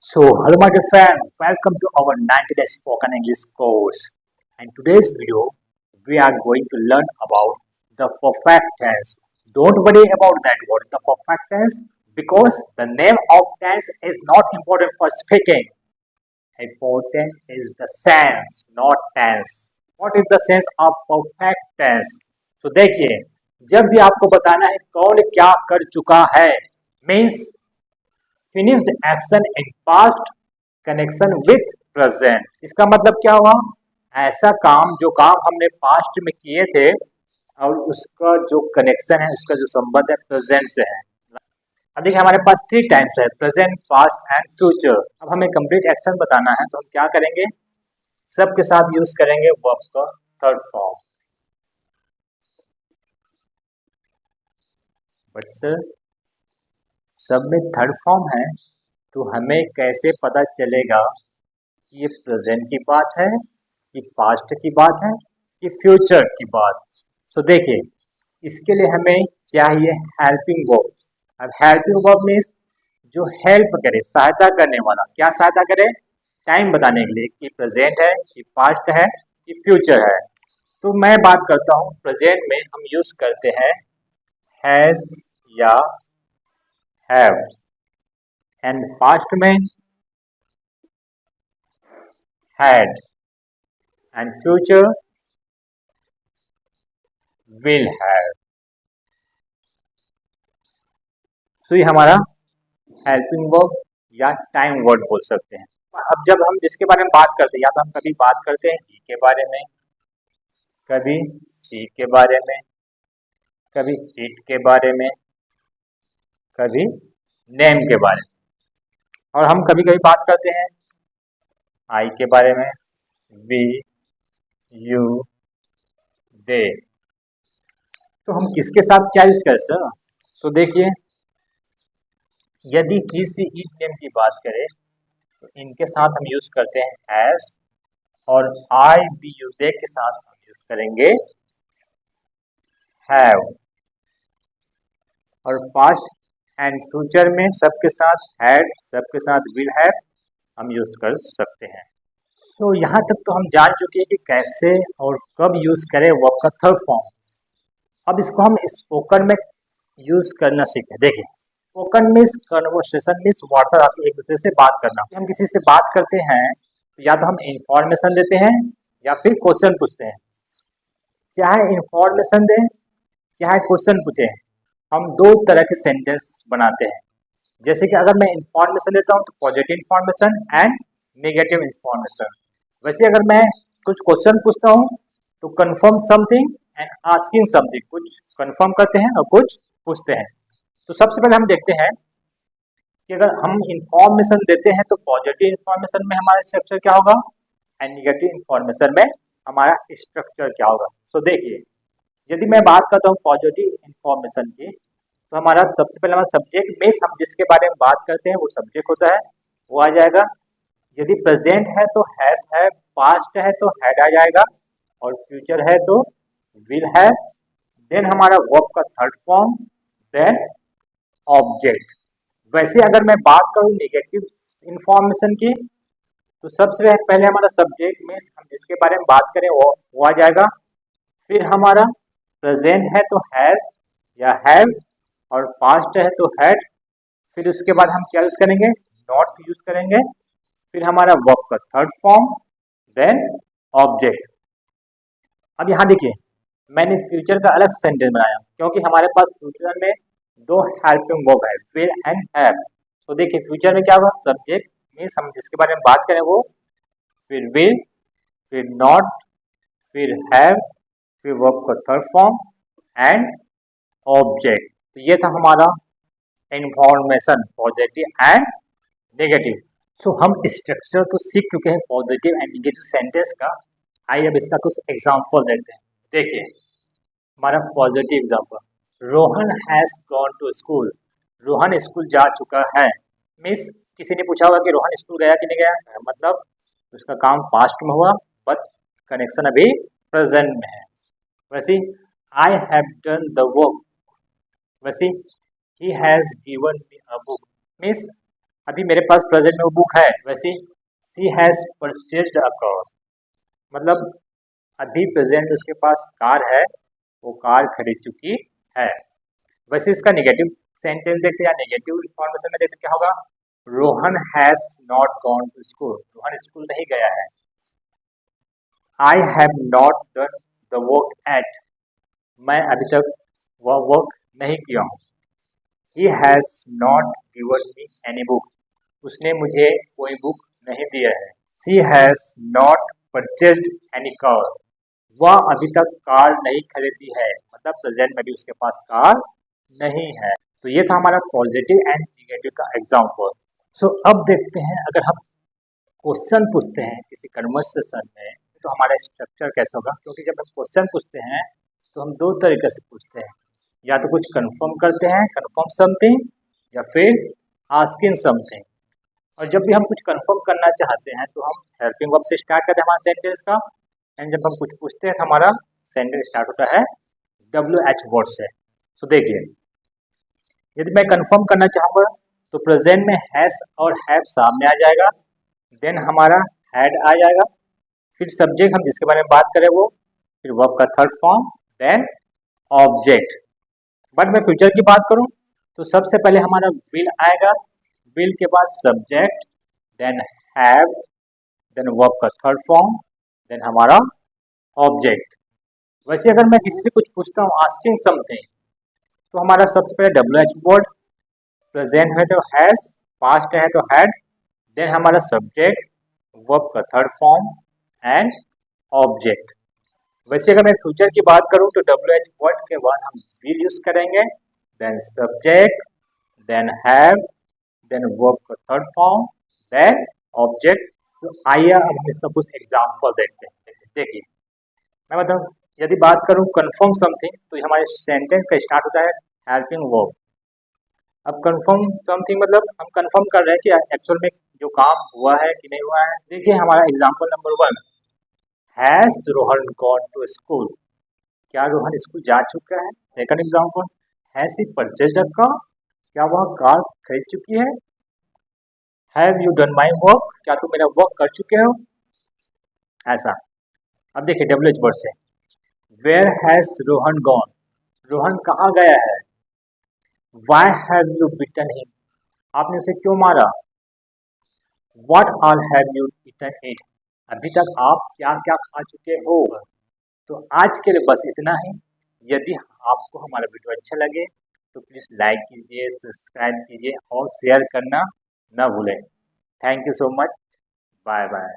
Hello my dear friend, welcome to our 90 Day Spoken English course. In today's video, we are going to learn about the perfect tense. Don't worry about that word, the perfect tense, because the name of tense is not important for speaking. Important is the sense, not tense. What is the sense of perfect tense? देखिए, जब भी आपको बताना है कौन क्या कर चुका है, means finished action in past connection with present. इसका मतलब क्या हुआ? ऐसा काम जो काम हमने पास्ट में किए थे और उसका जो कनेक्शन है, उसका जो संबंध है प्रेजेंट से है। अब देखिए हमारे पास 3 टाइम्स है, प्रेजेंट, पास्ट एंड फ्यूचर। अब हमें कंप्लीट एक्शन बताना है तो हम क्या करेंगे? सबके साथ यूज करेंगे वर्ब का थर्ड फॉर्म। बट सर सब में थर्ड फॉर्म है तो हमें कैसे पता चलेगा कि ये प्रेजेंट की बात है, कि पास्ट की बात है, कि फ्यूचर की बात? देखिए, इसके लिए हमें चाहिए हेल्पिंग वर्ब। अब हेल्पिंग वर्ब मीन्स जो हेल्प करे, सहायता करने वाला। क्या सहायता करे? टाइम बताने के लिए कि प्रेजेंट है, कि पास्ट है, कि फ्यूचर है। तो मैं बात करता हूँ प्रेजेंट में हम यूज करते हैं हैज या हैव, एंड पास्ट में had, and future will have। ये हमारा हेल्पिंग वर्ब या टाइम वर्ड बोल सकते हैं। अब जब हम जिसके बारे में बात करते हैं, या तो हम कभी बात करते हैं ही के बारे में, कभी सी के बारे में, कभी इट के बारे में, कभी नेम के बारे में, और हम कभी कभी बात करते हैं आई के बारे में, वी, यू, दे। तो हम किसके साथ क्या यूज कर सर? देखिए, यदि ही सी इट नेम की बात करें तो इनके साथ हम यूज करते हैं एस, और आई, वी, यू, दे के साथ हम यूज करेंगे हैव। और पास्ट एंड फ्यूचर में सबके साथ हैड, सबके साथ विल हैव हम यूज कर सकते हैं। यहाँ तक तो हम जान चुके हैं कि कैसे और कब यूज करें वर्ब का थर्ड फॉर्म। अब इसको हम स्पोकन में यूज करना सीखते हैं। देखिए, स्पोकन मीन्स कन्वर्सेशन, मीन्स वार्तालाप, एक दूसरे से बात करना। हम किसी से बात करते हैं तो या तो हम इंफॉर्मेशन देते हैं या फिर क्वेश्चन पूछते हैं। चाहे इंफॉर्मेशन दें चाहे क्वेश्चन पूछे, हम दो तरह के सेंटेंस बनाते हैं। जैसे कि अगर मैं इंफॉर्मेशन देता हूँ तो positive information and negative information. वैसे अगर मैं कुछ क्वेश्चन पूछता हूँ तो confirm something and asking something, कुछ कंफर्म करते हैं और कुछ पूछते हैं। तो सबसे पहले हम देखते हैं कि अगर हम इंफॉर्मेशन देते हैं तो पॉजिटिव इंफॉर्मेशन में हमारा स्ट्रक्चर क्या होगा एंड नेगेटिव इंफॉर्मेशन में हमारा स्ट्रक्चर क्या होगा। देखिए, यदि मैं बात करता हूँ पॉजिटिव इंफॉर्मेशन की तो हमारा सबसे पहले हमारा सब्जेक्ट बेस, हम जिसके बारे में बात करते हैं वो सब्जेक्ट होता है, वो आ जाएगा। यदि प्रेजेंट है तो हैज है, पास्ट है तो हैड आ जाएगा, और फ्यूचर है तो विल हैव। देन हमारा वर्ब का थर्ड फॉर्म, देन ऑब्जेक्ट। वैसे अगर मैं बात करूँ नेगेटिव इंफॉर्मेशन की तो सबसे पहले हमारा सब्जेक्ट मीन्स हम जिसके बारे में बात करें वो आ जाएगा। फिर हमारा प्रेजेंट है तो हैज या हैव, और पास्ट है तो हैड। फिर उसके बाद हम क्या यूज करेंगे? नॉट यूज करेंगे। फिर हमारा वर्ब का थर्ड फॉर्म, देन ऑब्जेक्ट। अब यहाँ देखिए, मैंने फ्यूचर का अलग सेंटेंस बनाया क्योंकि हमारे पास फ्यूचर में दो हेल्पिंग वर्ब है, विल एंड हैव। देखिए, फ्यूचर में क्या होगा? सब्जेक्ट मीन्स हम जिसके बारे में बात करें वो, फिर विल, फिर नॉट, फिर हैव, फिर वर्ब का थर्ड फॉर्म एंड ऑब्जेक्ट। तो ये था हमारा इंफॉर्मेशन, पॉजिटिव एंड नेगेटिव। हम स्ट्रक्चर तो सीख चुके हैं पॉजिटिव एंड नेगेटिव सेंटेंस का। आइए अब इसका कुछ एग्जाम्पल देते हैं। देखिए, हमारा positive example, Rohan has gone to school. Rohan school जा चुका है। मिस किसी ने पूछा होगा कि रोहन स्कूल गया कि नहीं गया, मतलब उसका काम पास्ट में हुआ बट कनेक्शन अभी प्रेजेंट में है। वैसे I have done the work, वैसे he has given me a book. Means अभी मेरे पास प्रेजेंट में वो बुक है। वैसे she has purchased a car, मतलब अभी प्रेजेंट उसके पास कार है, वो कार खरीद चुकी है। वैसे इसका नेगेटिव सेंटेंस देखते हैं या नेगेटिव इन्फॉर्मेशन में देखते क्या होगा, Rohan has not gone to school, Rohan school नहीं गया है। I have not done the work yet, मैं अभी तक वह वर्क नहीं किया हूँ। He has not given me any book, उसने मुझे कोई बुक नहीं दिया है। She has not purchased any car, वह अभी तक कार नहीं खरीदी है, मतलब प्रेजेंट में भी उसके पास कार नहीं है। तो ये था हमारा पॉजिटिव एंड निगेटिव का एग्जाम्पल। सो अब देखते हैं अगर हम क्वेश्चन पूछते हैं किसी कन्वर्सेशन में तो हमारा स्ट्रक्चर कैसा होगा, क्योंकि जब हम क्वेश्चन पूछते हैं तो हम दो तरीके से पूछते हैं, या तो कुछ कंफर्म करते हैं, कंफर्म समथिंग, या फिर आस्किंग समथिंग। और जब भी हम कुछ कंफर्म करना चाहते हैं तो हम हेल्पिंग वर्ब से स्टार्ट करते हैं हमारा सेंटेंस का, एंड जब हम कुछ पूछते हैं तो हमारा सेंटेंस स्टार्ट होता है WH वर्ड से। सो देखिए, यदि मैं कंफर्म करना चाहूँगा तो प्रेजेंट में हैज और हैव सामने आ जाएगा, देन हमारा हैड आ जाएगा, फिर सब्जेक्ट हम जिसके बारे में बात करें वो, फिर वर्ब का third form, then object. But मैं फ्यूचर की बात करूं तो सबसे पहले हमारा विल आएगा, विल के बाद subject, then have, then verb का थर्ड फॉर्म, देन हमारा ऑब्जेक्ट। वैसे अगर मैं किसी से कुछ पूछता हूँ आस्किंग समथिंग तो हमारा सबसे पहले WH वर्ड, प्रेजेंट है तो हैज, पास्ट है तो हैड, देन हमारा सब्जेक्ट, वर्ब का थर्ड फॉर्म एंड ऑब्जेक्ट। वैसे अगर मैं फ्यूचर की बात करूं तो WH वर्ड के बाद हम विल यूज करेंगे, then subject, then have, then verb का थर्ड फॉर्म, देन ऑब्जेक्ट। तो आइए अब हम इसका कुछ एग्जाम्पल देखते हैं। देखिए मैं बताऊँ, यदि बात करूं कंफर्म समथिंग तो ये हमारे सेंटेंस का स्टार्ट होता है हेल्पिंग वर्ब। अब कंफर्म समथिंग मतलब हम कंफर्म कर रहे हैं कि एक्चुअल में जो काम हुआ है कि नहीं हुआ है। देखिए हमारा example number 1, has Rohan gone to school, क्या रोहन स्कूल जा चुका है। Second example, has he purchased a car, क्या वह कार खरीद चुकी है। Have you done my work, क्या तुम मेरा वर्क कर चुके हो, ऐसा। अब देखिए WH वर्ड से, where has Rohan gone, Rohan कहाँ गया है। Why have you beaten him, आपने उसे क्यों मारा। What all have you eaten it, अभी तक आप क्या क्या खा चुके हो। तो आज के लिए बस इतना ही। यदि आपको हमारा वीडियो अच्छा लगे तो प्लीज़ लाइक कीजिए, सब्सक्राइब कीजिए और शेयर करना ना भूलें। Thank you so much, bye bye.